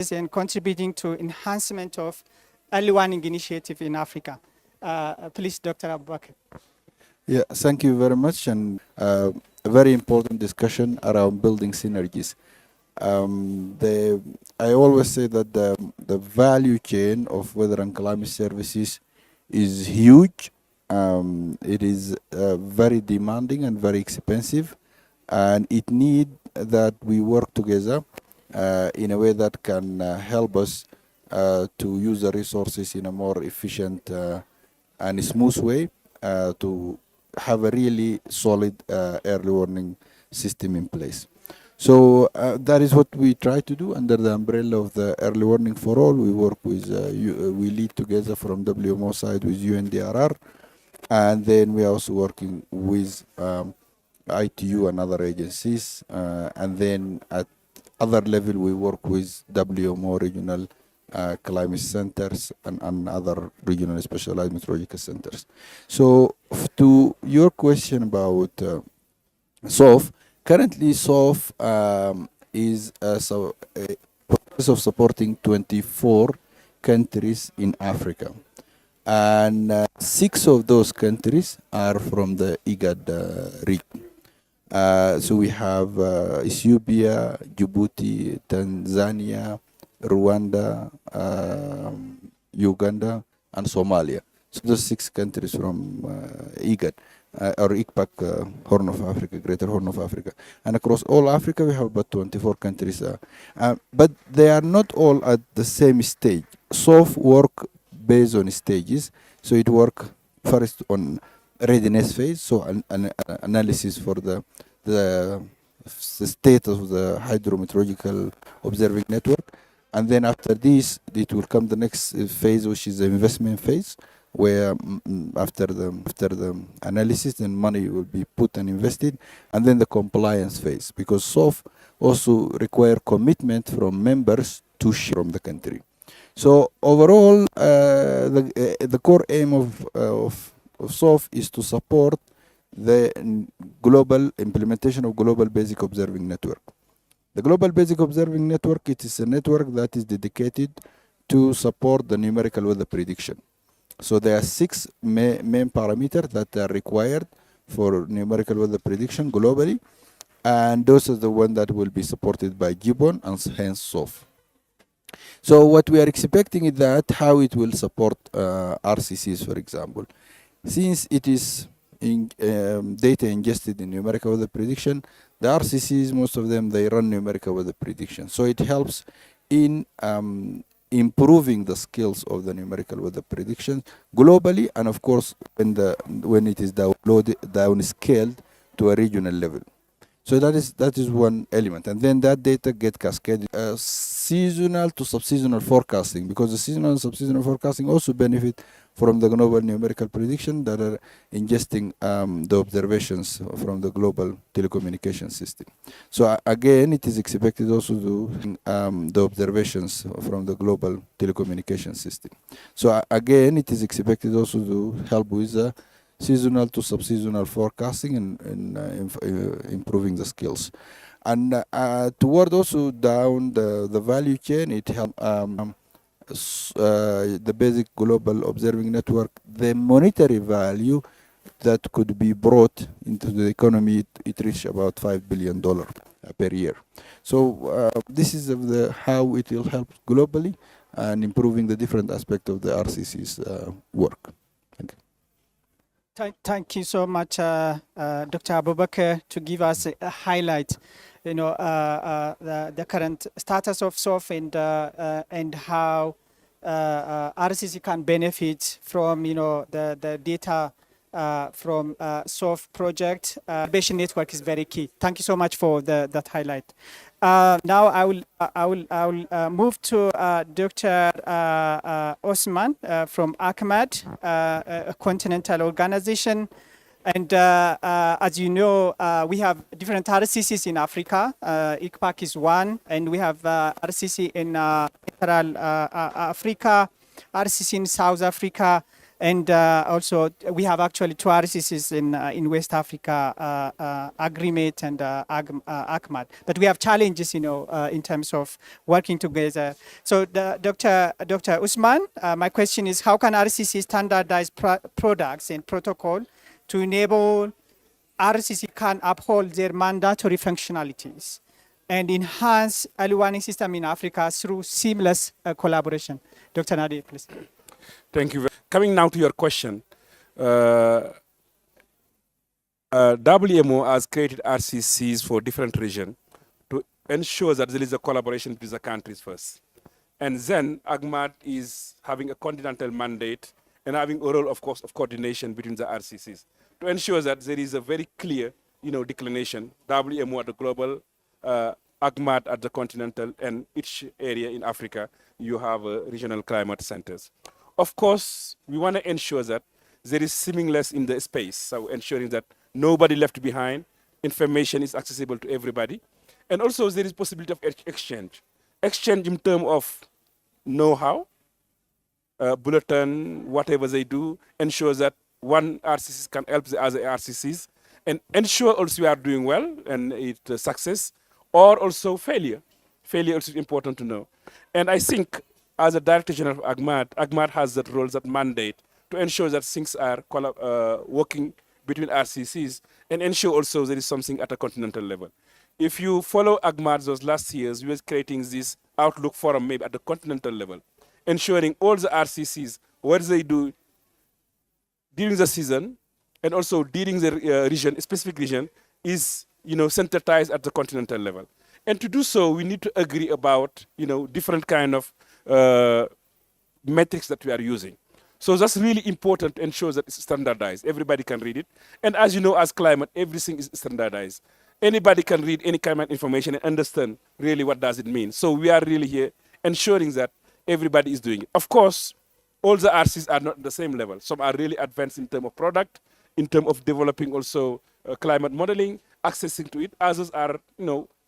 and contributing to enhancement of early warning initiative in Africa. Please, Dr. Abubakar. Yeah, thank you very much, and a very important discussion around building synergies. I always say that the value chain of weather and climate services is huge. It is very demanding and very expensive, and it need that we work together in a way that can help us to use the resources in a more efficient and smooth way to have a really solid early warning system in place. So that is what we try to do under the umbrella of the early warning for all. We work with, we lead together from WMO side with UNDRR, and then we are also working with ITU and other agencies, and then at other level we work with WMO regional climate centers and other regional specialized meteorological centers. So to your question about SOF, currently SOF is a process of supporting 24 countries in Africa. And 6 of those countries are from the IGAD region. So we have Ethiopia, Djibouti, Tanzania, Rwanda, Uganda, and Somalia. So those 6 countries from IGAD, or ICPAC, Horn of Africa, Greater Horn of Africa. And across all Africa, we have about 24 countries. But they are not all at the same stage. SOF work based on stages. So it work first on readiness phase, so an analysis for the state of the hydrometeorological observing network. And then after this, it will come the next phase, which is the investment phase, where after the analysis, then money will be put and invested, and then the compliance phase, because SOF also require commitment from members to share from the country. So overall, the core aim of SOF is to support the global implementation of Global Basic Observing Network. The Global Basic Observing Network, it is a network that is dedicated to support the numerical weather prediction. So there are 6 main parameters that are required for numerical weather prediction globally, and those are the ones that will be supported by GBON and hence SOF. So what we are expecting is that how it will support RCCs, for example. Since it is data ingested in numerical weather prediction, the RCCs, most of them, they run numerical weather prediction. So it helps in improving the skills of the numerical weather prediction globally, and of course when it is downscaled to a regional level. So that is one element, and then that data get cascaded seasonal to subseasonal forecasting, because the seasonal and subseasonal forecasting also benefit from the global numerical prediction that are ingesting the observations from the global telecommunication system. So again, it is expected also to the observations from the global telecommunication system. So again, it is expected also to help with seasonal to subseasonal forecasting and improving the skills. And toward also down the value chain, it helps the basic global observing network, the monetary value that could be brought into the economy, it reached about $5 billion per year. So this is how it will help globally and improving the different aspects of the RCC's work. Thank you. Thank you so much, Dr. Abubakar, to give us a highlight, the current status of SOF and how RCC can benefit from, the data from SOF project. Observation network is very key. Thank you so much for that highlight. Now I will move to Dr. Osman from IGAD, a continental organization. And as you know, we have different RCCs in Africa. ICPAC is one, and we have RCC in Central Africa, RCC in South Africa, And also, we have actually two RCCs in West Africa, AgriMate and ACMAT. But we have challenges, in terms of working together. So, Dr. Usman, my question is, how can RCC standardize products and protocol to enable RCC can uphold their mandatory functionalities and enhance early warning system in Africa through seamless collaboration? Dr. Nadir, please. Thank you. Coming now to your question, WMO has created RCCs for different regions to ensure that there is a collaboration between the countries first. And then AGMAT is having a continental mandate and having a role, of course, of coordination between the RCCs to ensure that there is a very clear, declination, WMO at the global, AGMAT at the continental, and each area in Africa, you have regional climate centers. Of course, we want to ensure that there is seamless in the space, so ensuring that nobody left behind, information is accessible to everybody, and also there is possibility of exchange. Exchange in terms of know-how, bulletin, whatever they do, ensure that one RCC can help the other RCCs, and ensure also we are doing well and it's success, or also failure. Failure also is important to know. And I think as a Director General of AGMAT has that role, that mandate, to ensure that things are working between RCCs and ensure also there is something at a continental level. If you follow AGMAT those last years, we were creating this Outlook Forum maybe at the continental level, ensuring all the RCCs, what they do during the season and also during the region, specific region, is centralized at the continental level. And to do so, we need to agree about different kind of metrics that we are using. So that's really important to ensure that it's standardized. Everybody can read it. And as you know, as climate, everything is standardized. Anybody can read any climate information and understand really what does it mean. So we are really here ensuring that everybody is doing it. Of course, all the RCs are not at the same level. Some are really advanced in terms of product, in terms of developing also climate modeling, accessing to it. Others are,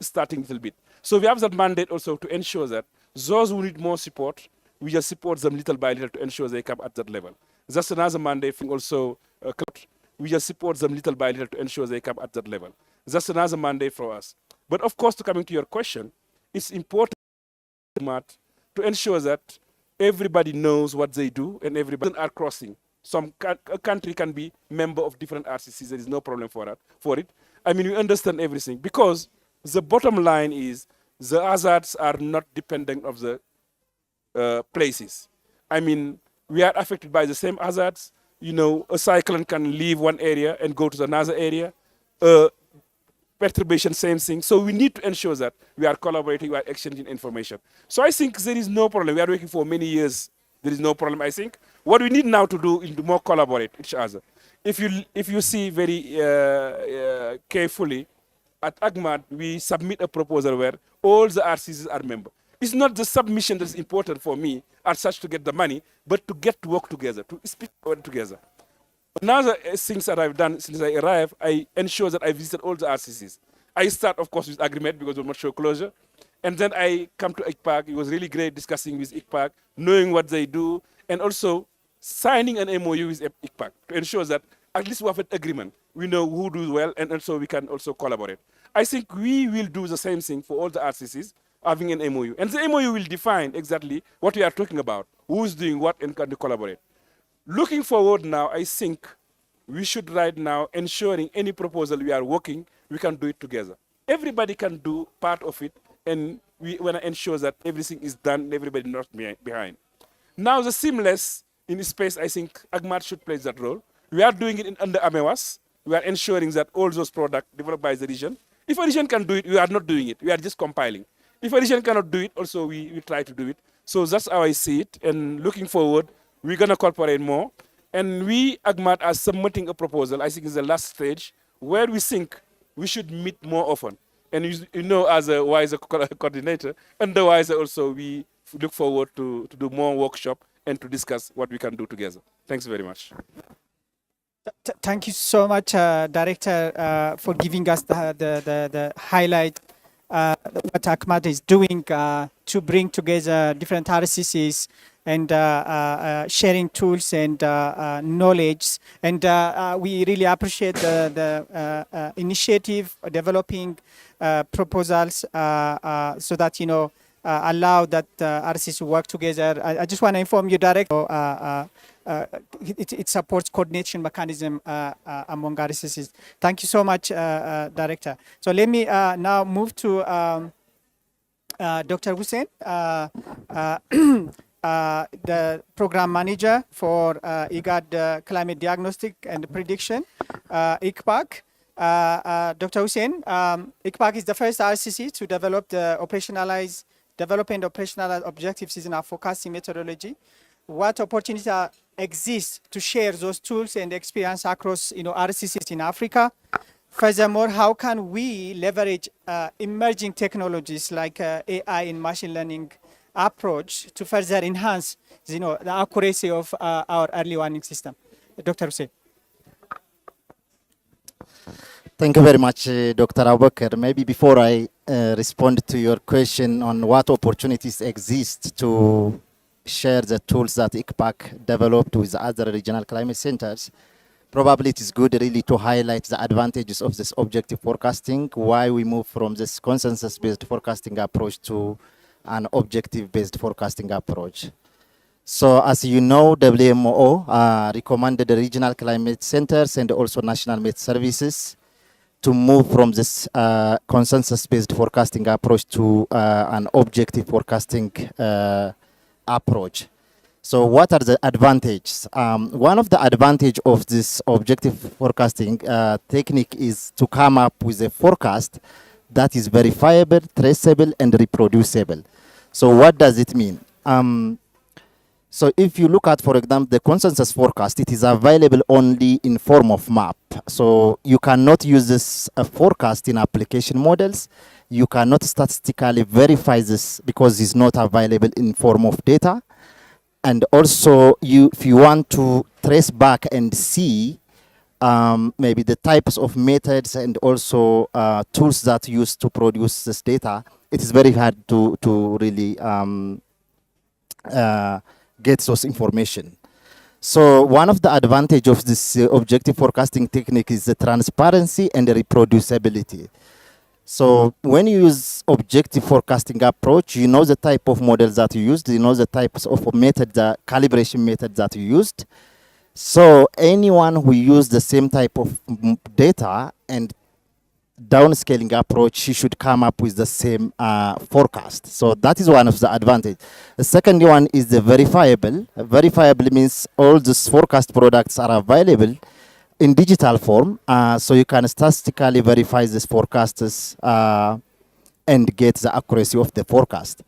starting a little bit. So we have that mandate also to ensure that those who need more support, we just support them little by little to ensure they come at that level. That's another mandate also. We just support them little by little to ensure they come at that level. That's another mandate for us. But of course, to coming to your question, it's important to ensure that everybody knows what they do and everybody are crossing. A country can be member of different RCCs. There is no problem for it. I mean, we understand everything because the bottom line is the hazards are not dependent of the places. I mean, we are affected by the same hazards. A cyclone can leave one area and go to another area. Perturbation, same thing. So we need to ensure that we are collaborating, we are exchanging information. So I think there is no problem. We are working for many years. There is no problem, I think. What we need now to do is to more collaborate each other. If you see very carefully, at AGMAT, we submit a proposal where all the RCCs are members. It's not the submission that is important for me as such to get the money, but to get to work together, to speak together. Another things that I've done since I arrived, I ensure that I visit all the RCCs. I start, of course, with AgriMed because we're not sure closure. And then I come to ICPAC. It was really great discussing with ICPAC, knowing what they do, and also signing an MOU with ICPAC to ensure that at least we have an agreement. We know who does well, and also we can also collaborate. I think we will do the same thing for all the RCCs, having an MOU. And the MOU will define exactly what we are talking about, who's doing what, and can collaborate. Looking forward now, I think we should right now ensuring any proposal we are working, we can do it together. Everybody can do part of it, and we want to ensure that everything is done, everybody not behind. Now the seamless in space, I think AGMAT should play that role. We are doing it under AMEWAS. We are ensuring that all those products developed by the region, if a region can do it, we are not doing it. We are just compiling. If a region cannot do it, also we try to do it. So that's how I see it. And looking forward, we're going to cooperate more. And we, AGMAT, are submitting a proposal, I think it's the last stage, where we think we should meet more often. And as a WISER coordinator, under WISER also, we look forward to do more workshop and to discuss what we can do together. Thanks very much. Thank you so much, Director, for giving us the highlight what ACMAT is doing to bring together different RCCs and sharing tools and knowledge. And we really appreciate the initiative, developing proposals so that, allow that RCC work together. I just want to inform you, Director, it supports coordination mechanism among RCCs. Thank you so much, Director. So let me now move to Dr. Hussein, the Program Manager for IGAD Climate Diagnostic and Prediction, ICPAC. Dr. Hussein, ICPAC is the first RCC to develop and operationalize objective seasonal forecasting methodology. What opportunities exist to share those tools and experience across RCCs in Africa? Furthermore, how can we leverage emerging technologies like AI and machine learning approach to further enhance the accuracy of our early warning system? Dr. Hussein. Thank you very much, Dr. Abubakar. Maybe before I respond to your question on what opportunities exist to share the tools that ICPAC developed with other regional climate centers, probably it is good really to highlight the advantages of this objective forecasting, why we move from this consensus-based forecasting approach to an objective-based forecasting approach. So as you know, WMO recommended the regional climate centers and also national met services to move from this consensus-based forecasting approach to an objective forecasting approach. So what are the advantages? One of the advantages of this objective forecasting technique is to come up with a forecast that is verifiable, traceable, and reproducible. So what does it mean? So if you look at, for example, the consensus forecast, it is available only in form of map. So you cannot use this forecast in application models. You cannot statistically verify this because it's not available in form of data. And also, if you want to trace back and see maybe the types of methods and also tools that used to produce this data, it is very hard to really get those information. So one of the advantages of this objective forecasting technique is the transparency and the reproducibility. So when you use objective forecasting approach, you know the type of models that you used, you know the types of method, the calibration method that you used. So anyone who used the same type of data and downscaling approach, she should come up with the same forecast. So that is one of the advantages. The second one is the verifiable. Verifiable means all these forecast products are available in digital form, so you can statistically verify these forecasts and get the accuracy of the forecast.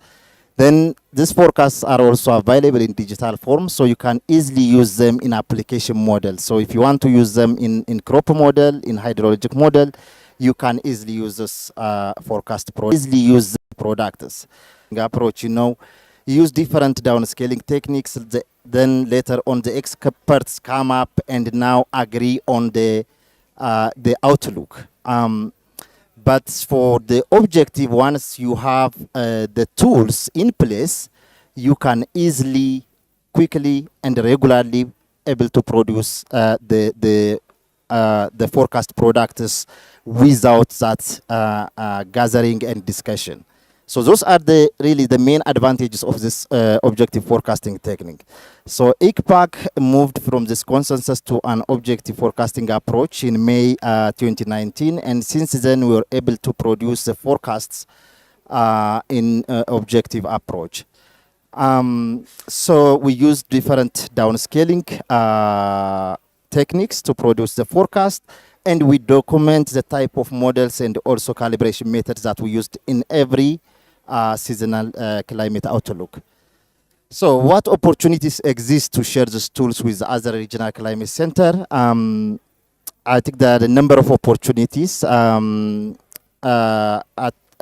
Then these forecasts are also available in digital form, so you can easily use them in application models. So if you want to use them in crop model, in hydrologic model, you can easily use this forecast easily use the products approach. You use different downscaling techniques. Then later on, the experts come up and now agree on the outlook. But for the objective, once you have the tools in place, you can easily, quickly, and regularly able to produce the forecast products without that gathering and discussion. So those are really the main advantages of this objective forecasting technique. So ICPAC moved from this consensus to an objective forecasting approach in May 2019, and since then we were able to produce the forecasts in objective approach. So we used different downscaling techniques to produce the forecast, and we document the type of models and also calibration methods that we used in every seasonal climate outlook. So what opportunities exist to share these tools with other regional climate center? I think there are a number of opportunities. At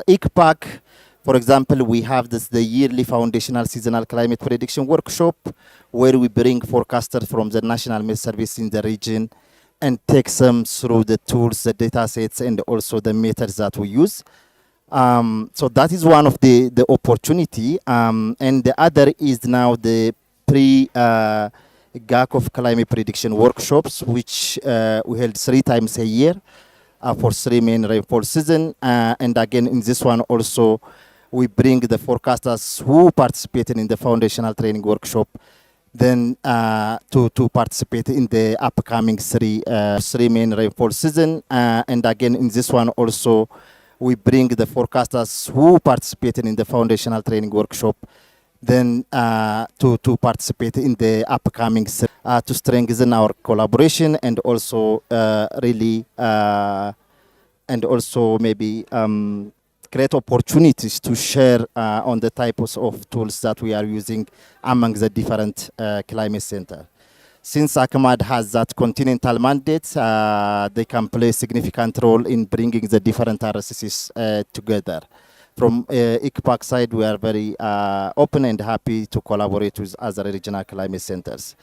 ICPAC, for example, we have the yearly foundational seasonal climate prediction workshop, where we bring forecasters from the National Met Service in the region and take them through the tools, the data sets, and also the methods that we use. So that is one of the opportunity, and the other is now the GAC of climate prediction workshops, which we held 3 times a year for 3 main rainfall season. And again, in this one also, we bring the forecasters who participated in the foundational training workshop then to participate in the upcoming 3 main rainfall season. And again, in this one also, we bring the forecasters who participated in the foundational training workshop then to participate in the upcoming to strengthen our collaboration and also really and also maybe create opportunities to share on the types of tools that we are using among the different climate center. Since IGAD has that continental mandate, they can play a significant role in bringing the different RSCs together. From ICPAC side, we are very open and happy to collaborate with other regional climate centers.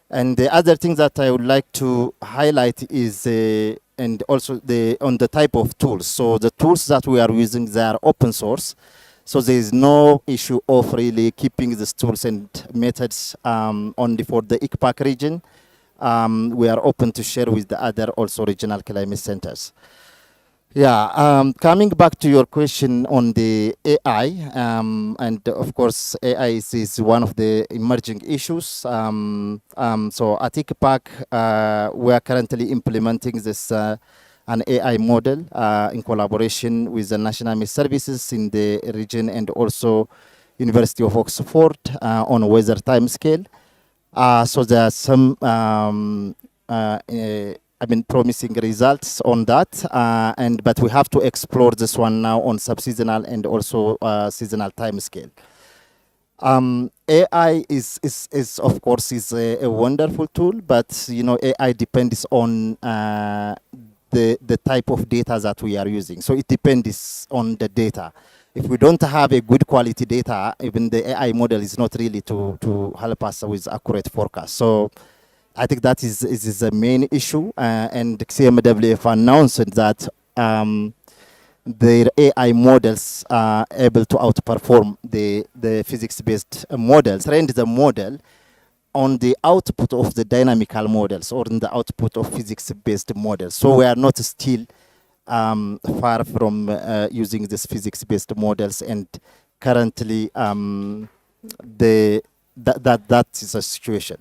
And the other thing that I would like to highlight is and also on the type of tools. So the tools that we are using, they are open source. So there is no issue of really keeping these tools and methods only for the ICPAC region. We are open to share with the other also regional climate centers. Yeah, coming back to your question on the AI, and of course AI is one of the emerging issues. So at ICPAC, we are currently implementing this an AI model in collaboration with the National Met Services in the region and also University of Oxford on a weather timescale. So there are some promising results on that, but we have to explore this one now on subseasonal and also seasonal timescale. AI is of course a wonderful tool, but you know AI depends on the type of data that we are using. So it depends on the data. If we don't have a good quality data, even the AI model is not really to help us with accurate forecast. So I think that is the main issue, and CMWF announced that their AI models are able to outperform the physics-based models, trained the model on the output of the dynamical models or in the output of physics-based models. So we are not still far from using these physics-based models, and currently that is a situation.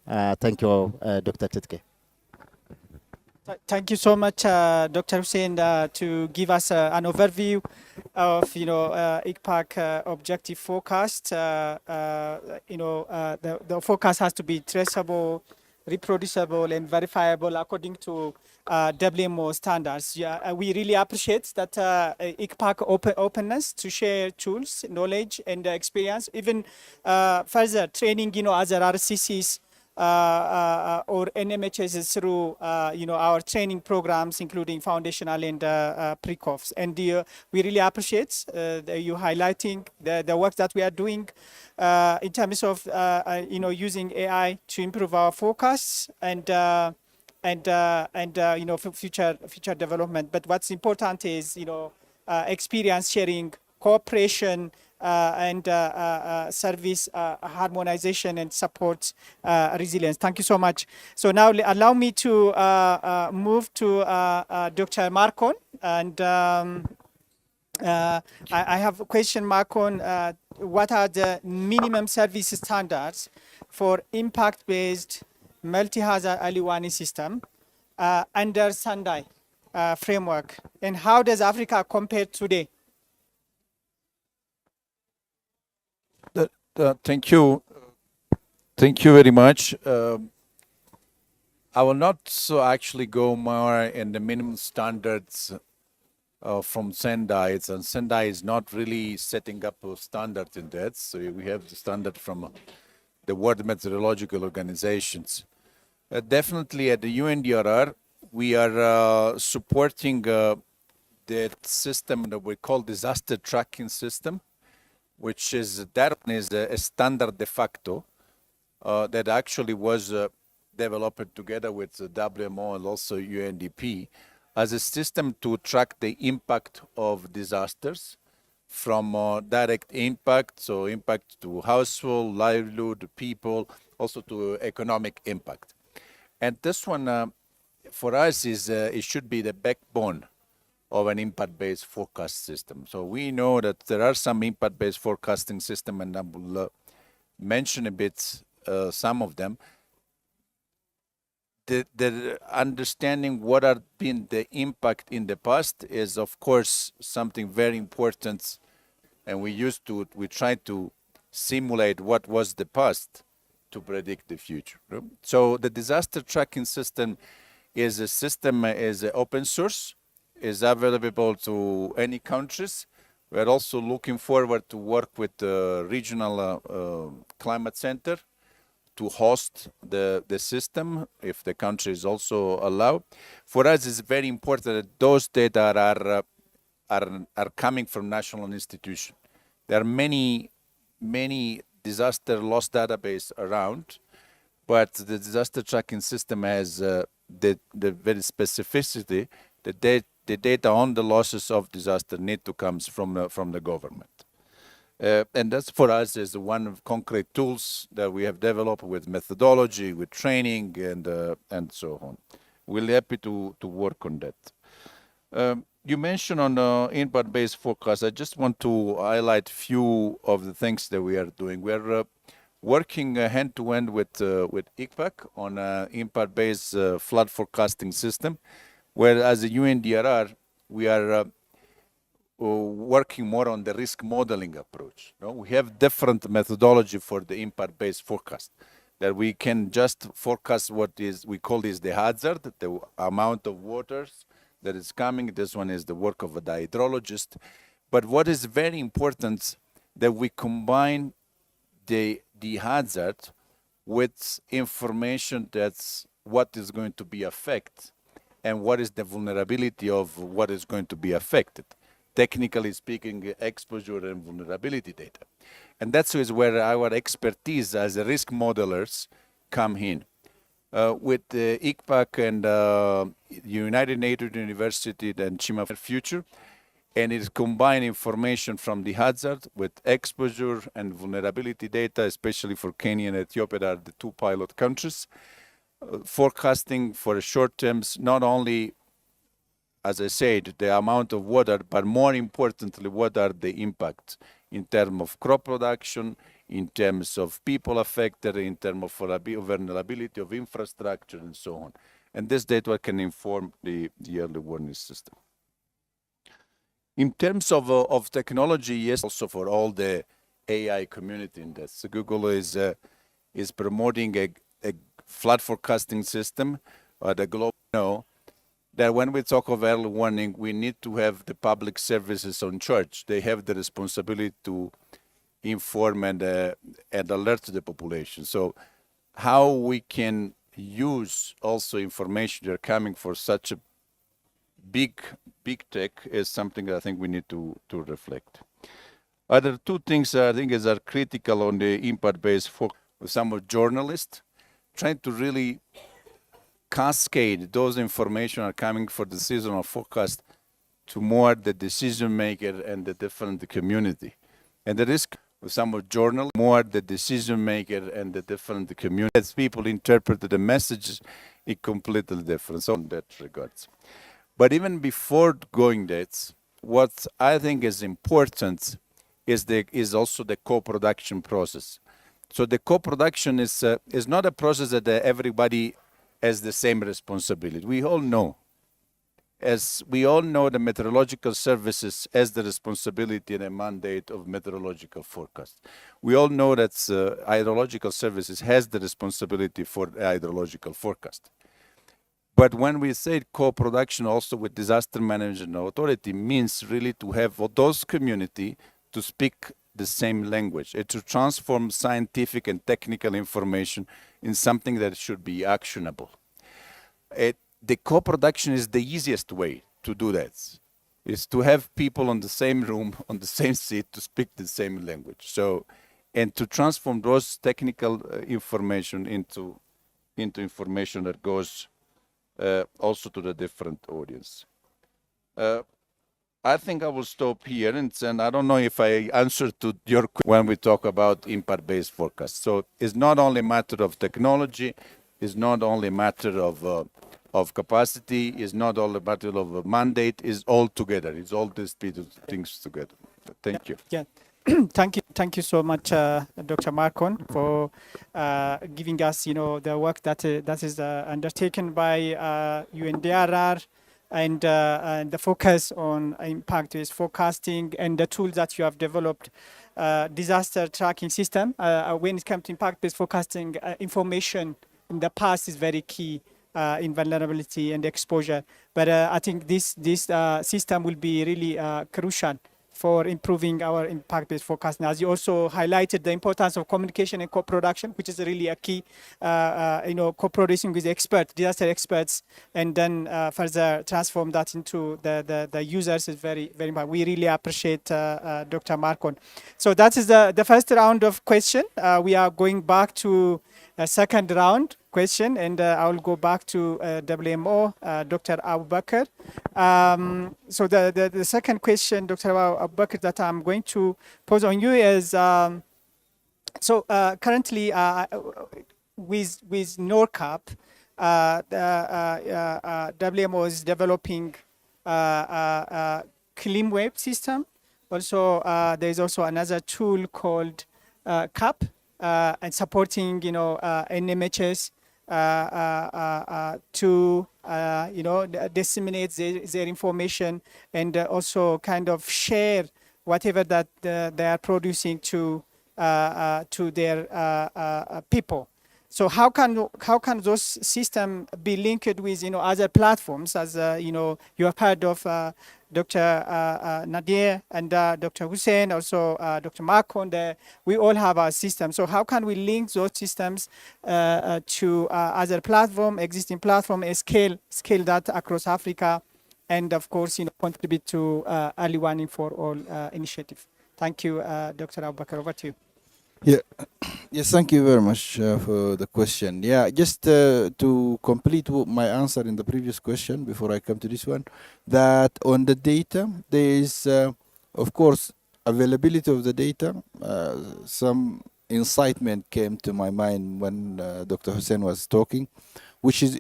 Thank you, Dr. Titke. Thank you so much, Dr. Hussein, to give us an overview of, ICPAC objective forecast. The forecast has to be traceable, reproducible, and verifiable according to WMO standards. Yeah, we really appreciate that ICPAC openness to share tools, knowledge, and experience, even further training, other RCCs or NMHS through our training programs, including foundational and pre-COFs. And we really appreciate you highlighting the work that we are doing in terms of using AI to improve our forecasts and future development. But what's important is experience sharing, cooperation, and service harmonization and support resilience. Thank you so much. So now allow me to move to Dr. Marcon. And I have a question, Marcon. What are the minimum service standards for impact-based multi-hazard early warning system under Sendai framework? And how does Africa compare today? Thank you. Thank you very much. I will not actually go more in the minimum standards from Sendai. And Sendai is not really setting up a standard in that. So we have the standard from the World Meteorological Organizations. Definitely at the UNDRR, we are supporting that system that we call disaster tracking system, which is a standard de facto that actually was developed together with the WMO and also UNDP. as a system to track the impact of disasters from direct impact, so impact to household, livelihood, people, also to economic impact. And this one, for us, it should be the backbone of an impact-based forecast system. So we know that there are some impact-based forecasting system, and I will mention a bit some of them. The understanding what are been the impact in the past is, of course, something very important, and we try to simulate what was the past to predict the future. So the disaster tracking system is a system, is open source, is available to any countries. We're also looking forward to work with the regional climate center to host the system if the country is also allowed. For us, it's very important that those data are coming from national institutions. There are many disaster loss database around, but the disaster tracking system has the very specificity that the data on the losses of disaster need to come from the government. And that's for us is one of concrete tools that we have developed with methodology, with training, and so on. We're happy to work on that. You mentioned on impact-based forecast. I just want to highlight a few of the things that we are doing. We are working hand-to-hand with IGAD on an impact-based flood forecasting system, where as a UNDRR, we are working more on the risk modeling approach. We have different methodology for the impact-based forecast, that we can just forecast what is, we call this the hazard, the amount of waters that is coming. This one is the work of a hydrologist. But what is very important, that we combine the hazard with information that's what is going to be affected and what is the vulnerability of what is going to be affected. Technically speaking, exposure and vulnerability data. And that's where our expertise as a risk modelers come in. With IGPAC and United Nations University and Chima Future, and it combines information from the hazard with exposure and vulnerability data, especially for Kenya and Ethiopia, that are the two pilot countries. Forecasting for short terms, not only, as I said, the amount of water, but more importantly, what are the impacts in terms of crop production, in terms of people affected, in terms of vulnerability of infrastructure, and so on. And this data can inform the early warning system. In terms of technology, yes, also for all the AI community in that. So Google is promoting a flood forecasting system at a global level. That when we talk of early warning, we need to have the public services on charge. They have the responsibility to inform and alert the population. So how we can use also information that are coming for such a big tech is something that I think we need to reflect. Other two things I think are critical on the impact-based focus. Some of journalists trying to really cascade those information are coming for the seasonal forecast to more the decision maker and the different community. And the risk with some of journal, more the decision maker and the different community. As people interpret the message, it completely different. So in that regards. But even before going that, what I think is important is also the co-production process. So the co-production is not a process that everybody has the same responsibility. We all know. As we all know, the meteorological services has the responsibility and a mandate of meteorological forecast. We all know that hydrological services has the responsibility for hydrological forecast. But when we say co-production also with disaster management authority means really to have those community to speak the same language, and to transform scientific and technical information in something that should be actionable. The co-production is the easiest way to do that, is to have people on the same room, on the same seat, to speak the same language. So, and to transform those technical information into information that goes also to the different audience. I think I will stop here, and I don't know if I answered to your question when we talk about impact-based forecast. So it's not only a matter of technology, it's not only a matter of capacity, it's not only a matter of a mandate, it's all together. It's all these things together. Thank you. Yeah. Thank you so much, Dr. Marcon, for giving us, the work that is undertaken by UNDRR and the focus on impact-based forecasting and the tools that you have developed, disaster tracking system. When it comes to impact-based forecasting, information in the past is very key in vulnerability and exposure. But I think this system will be really crucial for improving our impact-based forecasting. As you also highlighted the importance of communication and co-production, which is really a key, co-producing with disaster experts, and then further transform that into the users is very, very important. We really appreciate Dr. Marcon. So that is the first round of question. We are going back to a second round question, and I will go back to WMO, Dr. Abu Bakr. So the second question, Dr. Abu Bakr, that I'm going to pose on you is, currently with NORCAP, WMO is developing a clean web system. Also, there is also another tool called CAP, and supporting, NMHS to disseminate their information and also kind of share whatever that they are producing to their people. So how can those systems be linked with other platforms, as you have heard of Dr. Nadir and Dr. Hussein, also Dr. Marcon. We all have our systems. So how can we link those systems to other platform, existing platform, and scale that across Africa, and of course contribute to early warning for all initiative. Thank you, Dr. Abu Bakr. Over to you. Yeah. Yes, thank you very much for the question. Yeah, just to complete my answer in the previous question before I come to this one, that on the data, there is, of course, availability of the data. Some incitement came to my mind when Dr. Hussein was talking, which is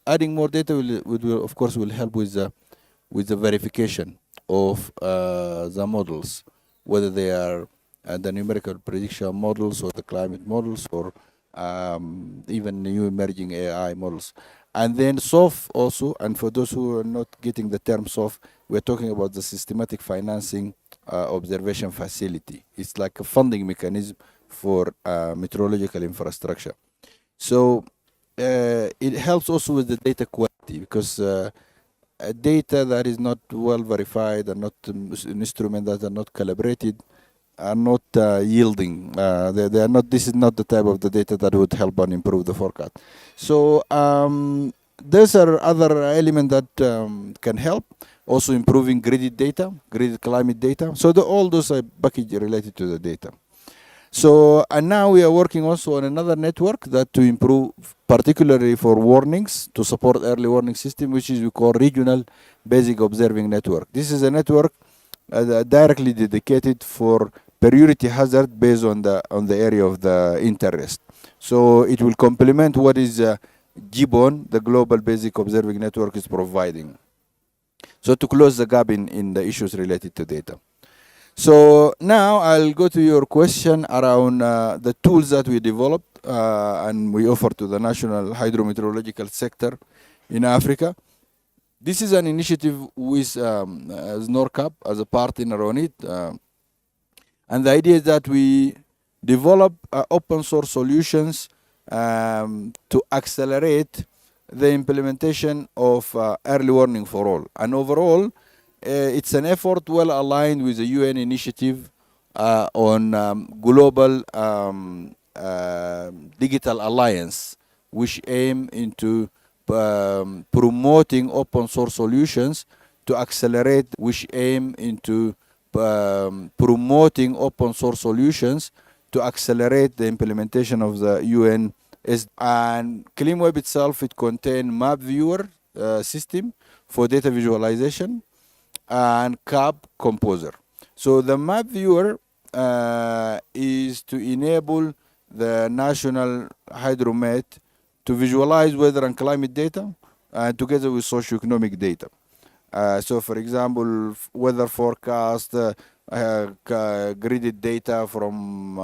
adding more data will of course will help with the verification of the models, whether they are the numerical prediction models or the climate models or even new emerging AI models. And then SOF also, and for those who are not getting the term SOF, we're talking about the systematic financing observation facility. It's like a funding mechanism for meteorological infrastructure. So it helps also with the data quality, because data that is not well verified and not instruments that are not calibrated are not yielding. They are not. This is not the type of the data that would help and improve the forecast. So those are other elements that can help. Also improving gridded data, gridded climate data. So all those are package related to the data. So and now we are working also on another network that to improve, particularly for warnings, to support early warning system, which is we call regional basic observing network. This is a network directly dedicated for priority hazard based on the area of the interest. So it will complement what is GBON, the Global Basic Observing Network, is providing. So to close the gap in the issues related to data. So now I'll go to your question around the tools that we developed and we offer to the national hydrometeorological sector in Africa. This is an initiative with NORCAP as a partner on it. And the idea is that we develop open source solutions to accelerate the implementation of early warning for all. And overall, it's an effort well aligned with the UN initiative on global digital alliance, which aim into promoting open source solutions to accelerate, promoting open source solutions to accelerate the implementation of the UN is, and CleanWeb itself, it contains map viewer system for data visualization and CAP composer. So the map viewer is to enable the national hydromet to visualize weather and climate data together with socioeconomic data. So, for example, weather forecast, gridded data from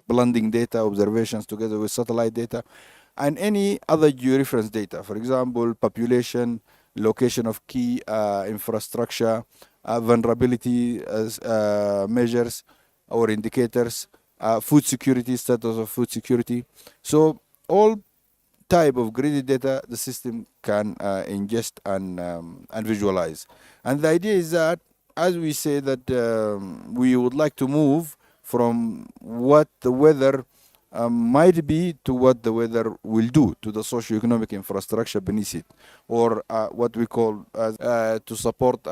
blending data observations together with satellite data, and any other georeference data. For example, population, location of key infrastructure, vulnerability measures or indicators, food security, status of food security. So all type of gridded data the system can ingest and visualize. And the idea is that, as we say, that we would like to move from what the weather might be to what the weather will do to the socioeconomic infrastructure beneath it, or what we call to support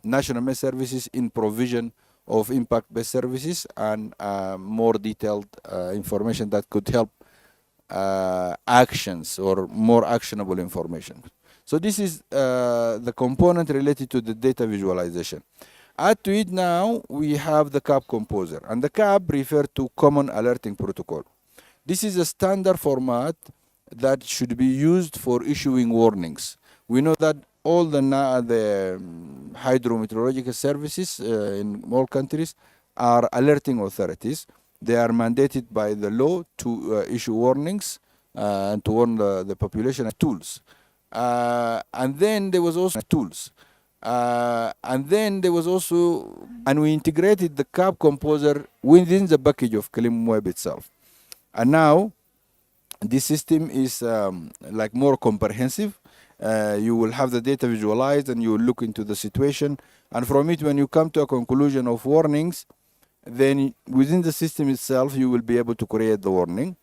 national med services in provision of impact-based services and more detailed information that could help actions or more actionable information. So this is the component related to the data visualization. Add to it now, we have the CAP composer, and the CAP refers to Common Alerting Protocol. This is a standard format that should be used for issuing warnings. We know that all the hydrometeorological services in all countries are alerting authorities. They are mandated by the law to issue warnings and to warn the population of tools. And then there was also tools. And we integrated the CAP composer within the package of CleanWeb itself. And now this system is like more comprehensive. You will have the data visualized and you will look into the situation. And from it, when you come to a conclusion of warnings, then within the system itself, you will be able to create the warning.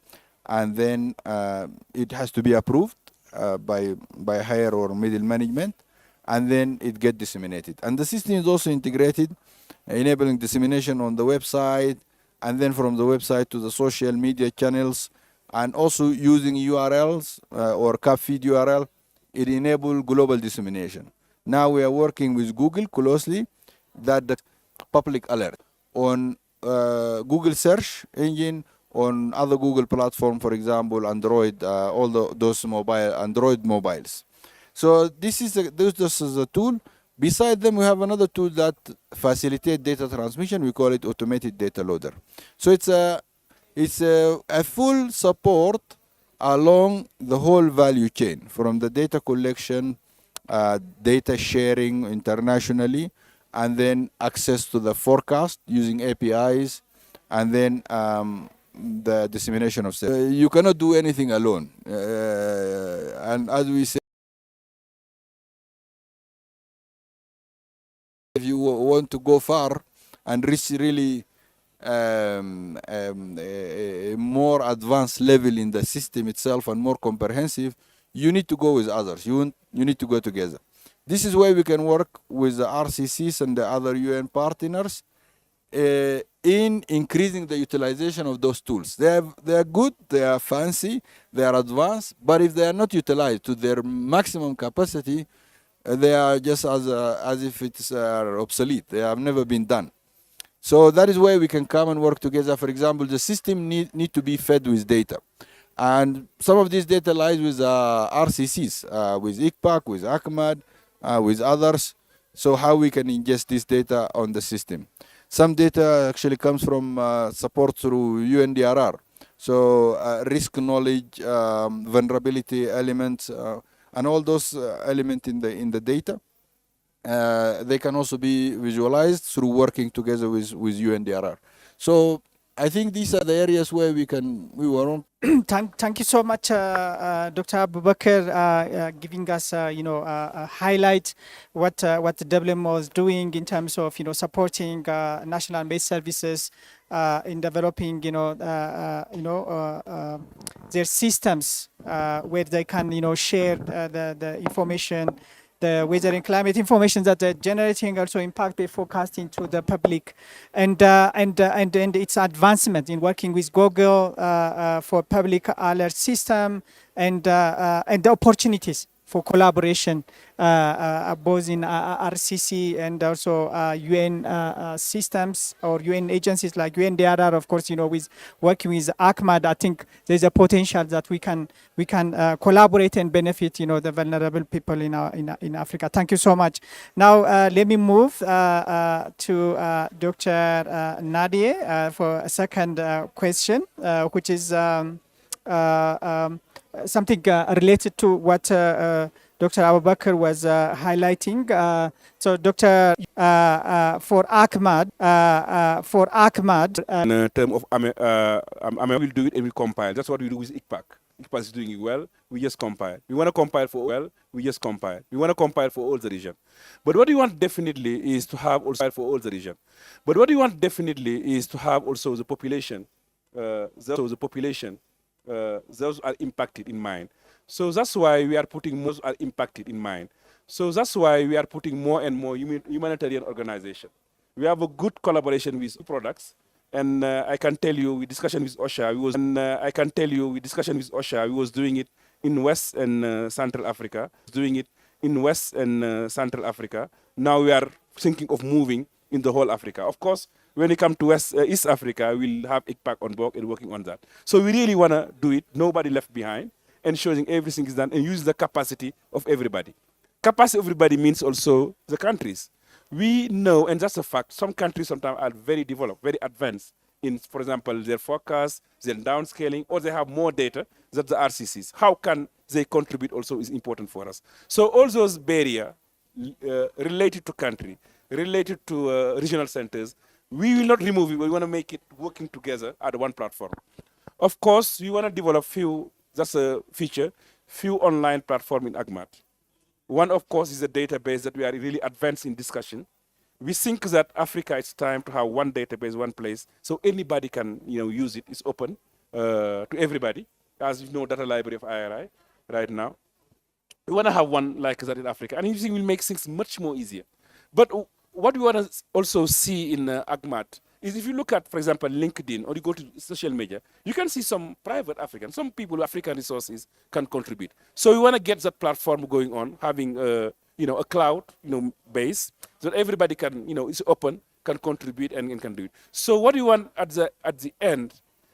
And then it has to be approved by higher or middle management. And then it gets disseminated. And the system is also integrated, enabling dissemination on the website, and then from the website to the social media channels, and also using URLs or CAP feed URL, it enables global dissemination. Now we are working with Google closely that the public alert on Google search engine, on other Google platform, for example, Android, those Android mobiles. So this is a tool. Beside them, we have another tool that facilitates data transmission. We call it automated data loader. So it's a full support along the whole value chain, from the data collection, data sharing internationally, and then access to the forecast using APIs, and then the dissemination of services. You cannot do anything alone. And as we say, if you want to go far and reach really a more advanced level in the system itself and more comprehensive, you need to go with others. You need to go together. This is why we can work with the RCCs and the other UN partners in increasing the utilization of those tools. They are good, they are fancy, they are advanced, but if they are not utilized to their maximum capacity, they are just as if it's obsolete. They have never been done. So that is where we can come and work together. For example, the system need to be fed with data. And some of this data lies with RCCs, with ICPAC, with ACMAD, with others. So how we can ingest this data on the system. Some data actually comes from support through UNDRR. So risk knowledge, vulnerability elements, and all those elements in the data, they can also be visualized through working together with UNDRR. So I think these are the areas where we were on. Thank you so much, Dr. Abubakar, giving us, a highlight what the WMO is doing in terms of, supporting national based services in developing, their systems where they can, share the information the weather and climate information that they're generating, also impact-based forecasting to the public, and its advancement in working with Google for public alert system, and the opportunities for collaboration both in RCC and also UN systems or UN agencies like UNDRR. Of course, with working with IGAD, I think there's a potential that we can collaborate and benefit, the vulnerable people in Africa. Thank you so much. Now let me move to Dr. Nadia for a second question, which is something related to what Dr. Abubakar was highlighting. So, Dr. For IGAD, in terms of we'll do it and we compile. That's what we do with ICPAC. ICPAC is doing it well. We just compile. We want to compile for we just compile. We want to compile for all the region. But what we want definitely is to have also for all the region. But what we want definitely is to have also the population. Those are impacted in mind. So that's why we are putting those are impacted in mind. So that's why we are putting more and more humanitarian organization. We have a good collaboration with products, and I can tell you with discussion with OSHA, we was doing it in West and Central Africa, Now we are thinking of moving in the whole Africa. Of course, when it comes to East Africa, we'll have ICPAC on board and working on that. So we really want to do it, nobody left behind, ensuring everything is done and use the capacity of everybody. Capacity of everybody means also the countries. We know, and that's a fact, some countries sometimes are very developed, very advanced in, for example, their forecast, their downscaling, or they have more data than the RCCs. How can they contribute also is important for us. So all those barriers related to country, related to regional centers, we will not remove it, but we want to make it working together at one platform. Of course, we want to develop that's a feature, few online platform in IGAD. One, of course, is a database that we are really advanced in discussion. We think that Africa, it's time to have one database, one place, so anybody can use it. It's open to everybody. As you know, data library of IRI right now. We want to have one like that in Africa, and it will make things much more easier. But what we want to also see in IGAD is if you look at, for example, LinkedIn, or you go to social media, you can see some private Africans, some people with African resources can contribute. So we want to get that platform going on, having a cloud base, so that everybody can, it's open, can contribute and can do it. So what we want at the end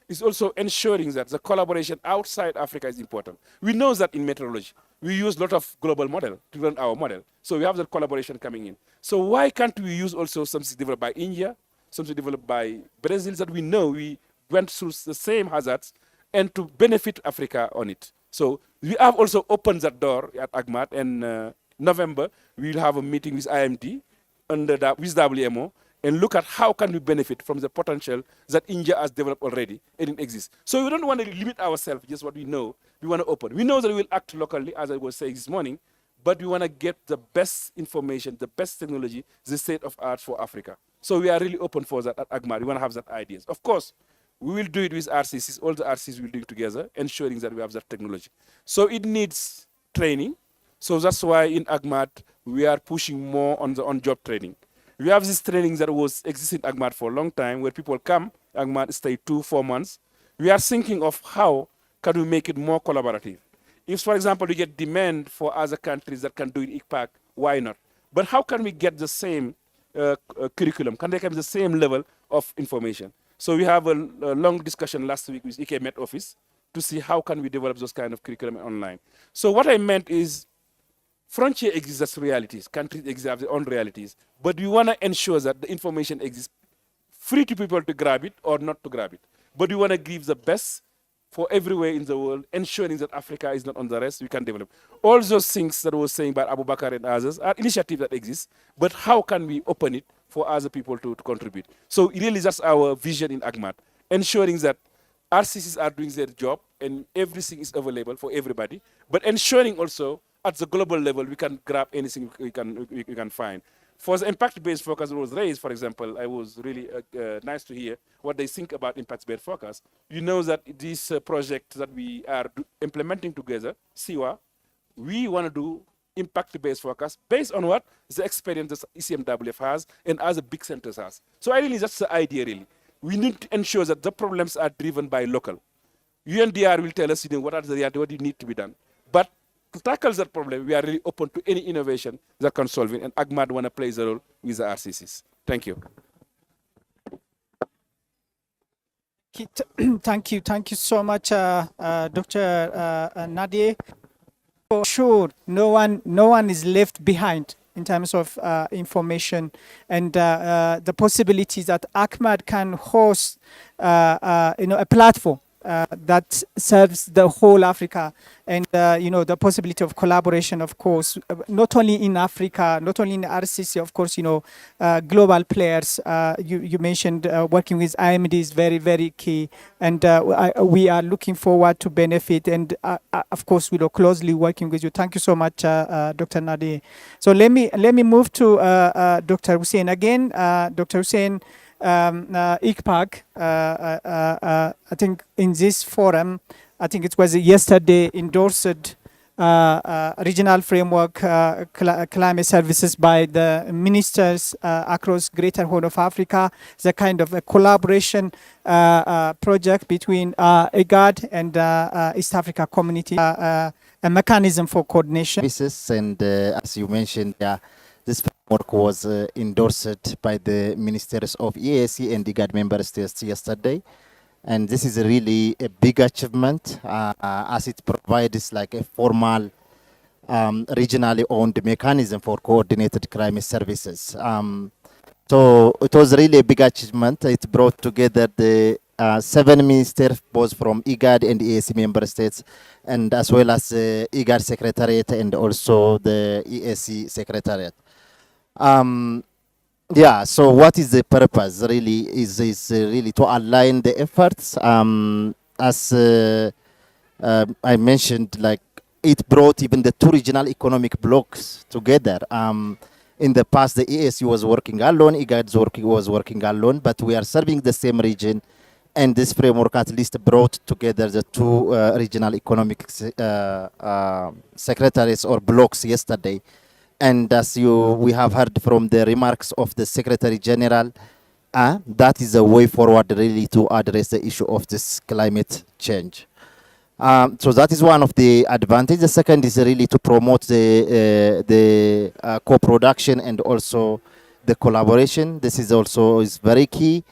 is also ensuring that the collaboration outside Africa is important. We know that in meteorology, we use a lot of global model to run our model. So we have that collaboration coming in. So why can't we use also something developed by India, something developed by Brazil, that we know we went through the same hazards, and to benefit Africa on it. So we have also opened that door at IGAD, and November, we will have a meeting with IMD with WMO, and look at how can we benefit from the potential that India has developed already and it exists. So we don't want to limit ourselves just what we know. We want to open. We know that we will act locally, as I was saying this morning, but we want to get the best information, the best technology, the state of art for Africa. So we are really open for that at IGAD. We want to have that ideas. Of course, we will do it with RCCs. All the RCCs will do it together, ensuring that we have that technology. So it needs training. So that's why in IGAD, we are pushing more on the on-job training. We have this training that was existing in IGAD for a long time, where people come, IGAD stay 2-4 months. We are thinking of how can we make it more collaborative. If, for example, we get demand for other countries that can do it ICPAC, why not? But how can we get the same curriculum? Can they have the same level of information? So we have a long discussion last week with IK Met Office to see how can we develop those kind of curriculum online. So what I meant is, frontier exists as realities, countries exist have their own realities, but we want to ensure that the information exists free to people to grab it or not to grab it. But we want to give the best for everywhere in the world, ensuring that Africa is not on the rest, we can develop. All those things that I was saying about Abubakar and others are initiatives that exist, but how can we open it for other people to contribute? So really that's our vision in IGAD, ensuring that RCCs are doing their job and everything is available for everybody, but ensuring also at the global level we can grab anything we can find. For the impact-based focus that was raised, for example, I was really nice to hear what they think about impact-based focus. You know that this project that we are implementing together, SIWA, we want to do impact-based forecast based on what? The experience that ECMWF has and other big centers has. So I really, that's the idea really. We need to ensure that the problems are driven by local. UNDR will tell us, what are the reality, what need to be done. But to tackle that problem, we are really open to any innovation that can solve it, and AGMAD want to play the role with the RCCs. Thank you. Thank you so much, Dr. Nadia. For sure, no one is left behind in terms of information and the possibilities that ACMAD can host, a platform that serves the whole Africa, and the possibility of collaboration, of course, not only in Africa, not only in RCC, of course, global players. You mentioned working with IMD is very, very key, and we are looking forward to benefit, and of course, we are closely working with you. Thank you so much, Dr. Nadi. So let me move to Dr. Hussein again. Dr. Hussein, ICPAC, I think in this forum, I think it was yesterday, endorsed regional framework climate services by the ministers across Greater Horn of Africa. It's a kind of a collaboration project between IGAD and East Africa Community, a mechanism for coordination. And as you mentioned, this framework was endorsed by the ministers of EAC and IGAD member states yesterday. And this is really a big achievement as it provides like a formal regionally owned mechanism for coordinated climate services. So it was really a big achievement. It brought together the 7 ministers, both from IGAD and EAC member states, and as well as the IGAD Secretariat and also the EAC Secretariat. So what is the purpose really is really to align the efforts. As I mentioned, like it brought even the 2 regional economic blocks together. In the past, the EAC was working alone, IGAD was working alone, but we are serving the same region, and this framework at least brought together the 2 regional economic secretaries or blocks yesterday. And as we have heard from the remarks of the Secretary General, that is a way forward really to address the issue of this climate change. So that is one of the advantages. The second is really to promote the co-production and also the collaboration. This is also very key.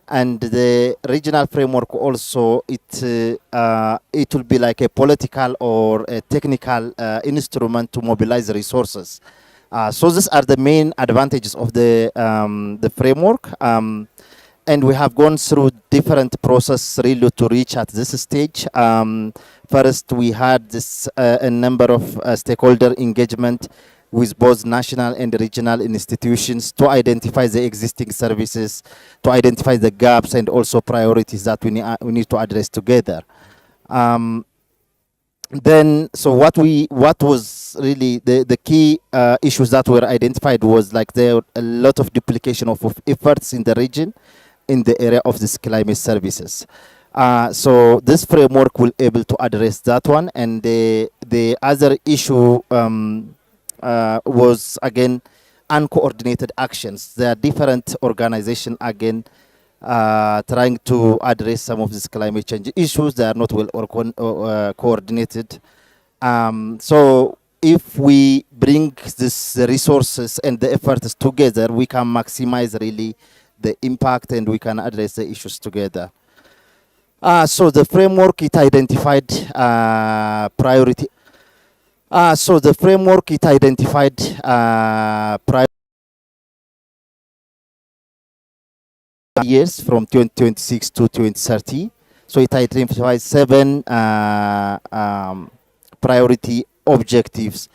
And the regional framework also, it will be like a political or a technical instrument to mobilize resources. So these are the main advantages of the framework. And we have gone through different processes really to reach at this stage. First, we had this a number of stakeholder engagement with both national and regional institutions to identify the existing services, to identify the gaps and also priorities that we need to address together. Then, so what was really the key issues that were identified was like there were a lot of duplication of efforts in the region in the area of this climate services. So this framework will able to address that one, and the other issue was again uncoordinated actions. There are different organizations again trying to address some of these climate change issues. They are not well coordinated. So if we bring these resources and the efforts together, we can maximize really the impact and we can address the issues together. So the framework, it identified priority. So the framework, it identified years from 2026 to 2030. So it identifies 7 priority objectives,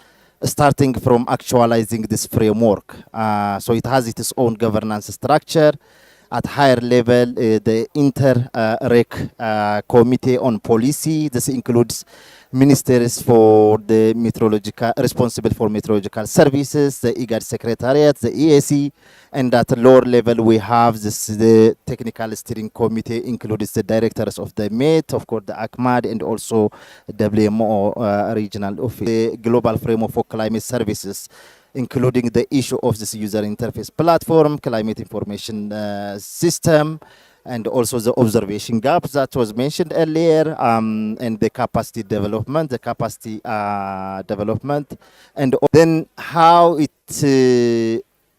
starting from actualizing this framework. So it has its own governance structure, at higher level, the inter-rec committee on policy. This includes ministers for the meteorological, responsible for meteorological services, the IGAD secretariat, the EAC, and at lower level we have the technical steering committee, includes the directors of the MET, of course the IGAD, and also WMO regional office. The global framework for climate services, including the issue of this user interface platform, climate information system, and also the observation gaps that was mentioned earlier, and the capacity development, and then how it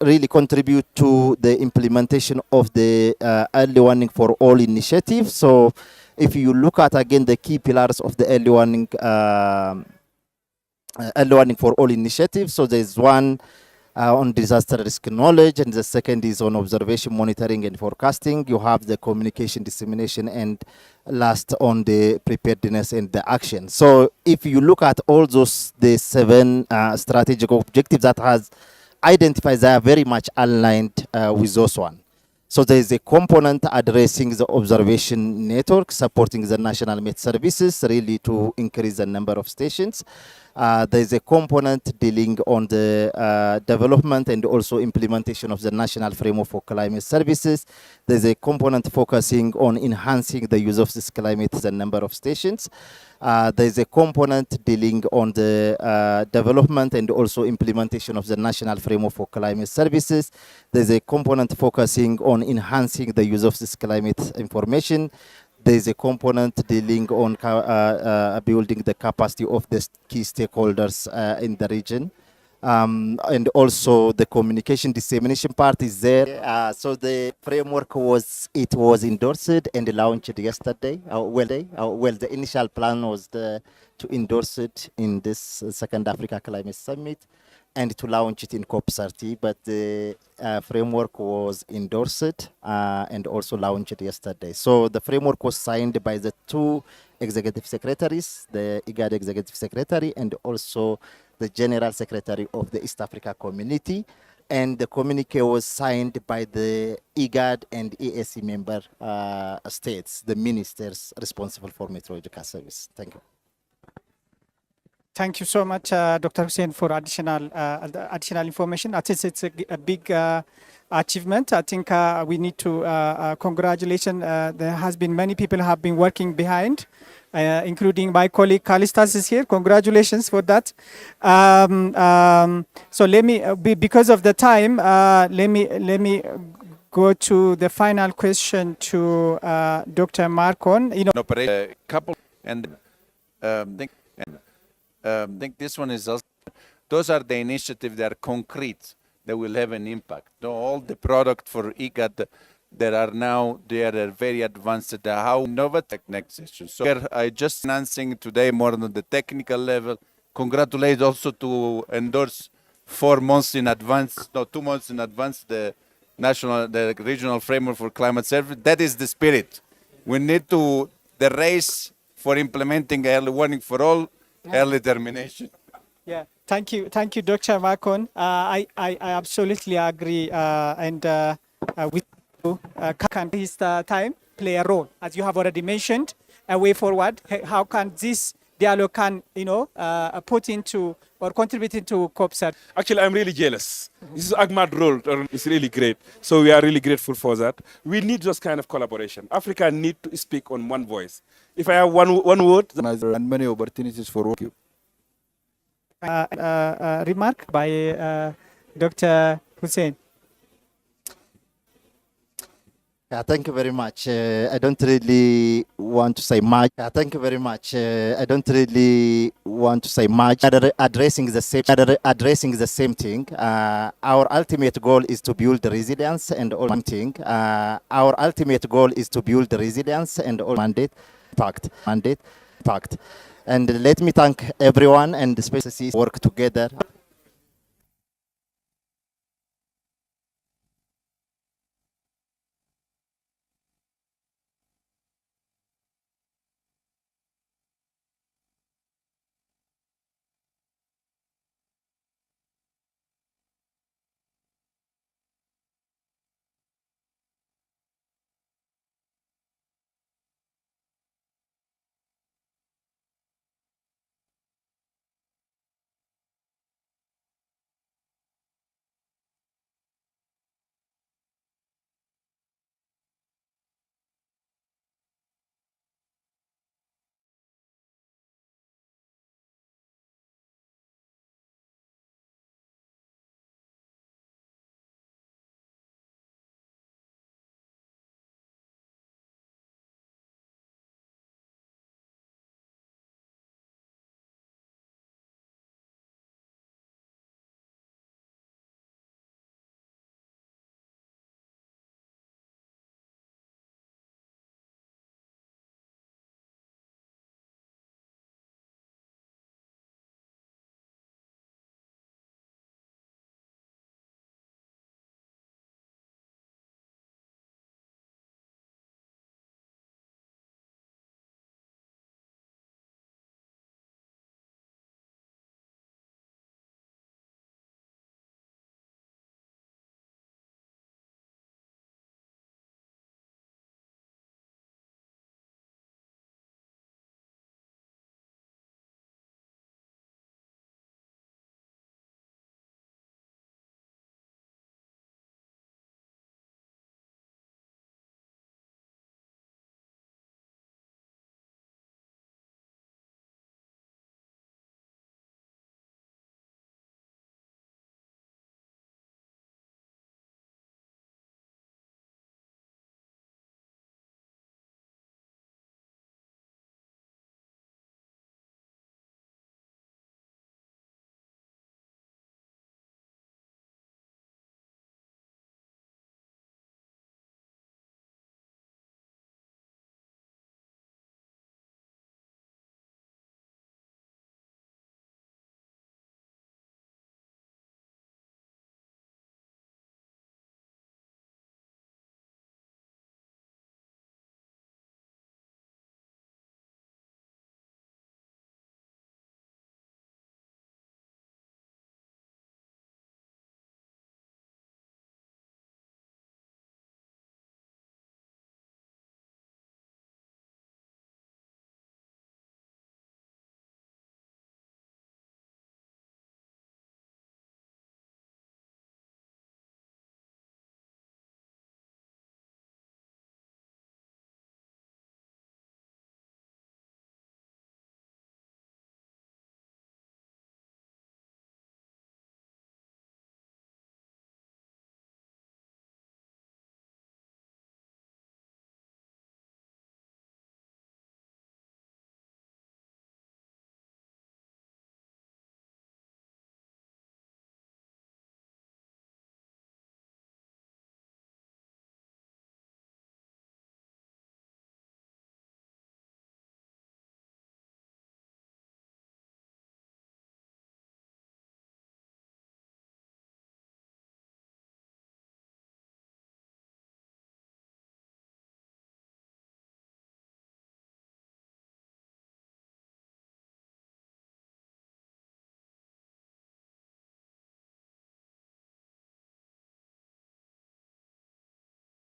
really contribute to the implementation of the early warning for all initiative. So if you look at again the key pillars of the early warning for all initiatives. So there's one on disaster risk knowledge, and the second is on observation, monitoring, and forecasting. You have the communication, dissemination, and last on the preparedness and the action. So if you look at all those, the 7 strategic objectives that has identified, they are very much aligned with those one. So there is a component addressing the observation network, supporting the national met services, really to increase the number of stations. There is a component dealing on the development and also implementation of the national framework for climate services. There is a component focusing on enhancing the use of this climate, the number of stations. There is a component dealing on the development and also implementation of the national framework for climate services. There is a component focusing on enhancing the use of this climate information. There is a component dealing on building the capacity of the key stakeholders in the region. And also the communication dissemination part is there. So the framework was endorsed and launched yesterday. The initial plan was to endorse it in this second Africa Climate Summit and to launch it in COP30, but the framework was endorsed and also launched yesterday. So the framework was signed by the 2 executive secretaries, the IGAD executive secretary and also the general secretary of the East Africa community. And the communique was signed by the IGAD and EAC member states, the ministers responsible for meteorological service. Thank you. Thank you so much, Dr. Hussein, for additional information. I think it's a big achievement. I think we need to congratulations. There has been many people who have been working behind, including my colleague Kalistas is here. Congratulations for that. So let me, because of the time, let me go to the final question to Dr. Marcon. A couple and think this one is also, those are the initiatives that are concrete, that will have an impact. All the product for IGAD that are now, they are very advanced, how innovative next session. So here I just announcing today more on the technical level. Congratulate also to endorse 4 months in advance, 2 months in advance, the regional framework for climate service. That is the spirit. We need the race for implementing early warning for all, early termination. Yeah, thank you, Dr. Marcon. I absolutely agree, and with you, can this time play a role, as you have already mentioned, a way forward? How can this dialogue put into or contribute into COP30? Actually, I'm really jealous. This is AGMAD role. It's really great. So we are really grateful for that. We need this kind of collaboration. Africa need to speak on one voice. If I have one word, and many opportunities for work. Remark by Dr. Hussein. Yeah, thank you very much. I don't really want to say much. Thank you very much. I don't really want to say much. Addressing the same thing. Our ultimate goal is to build resilience and all thing. Our ultimate goal is to build resilience and all mandate. And let me thank everyone and especially work together.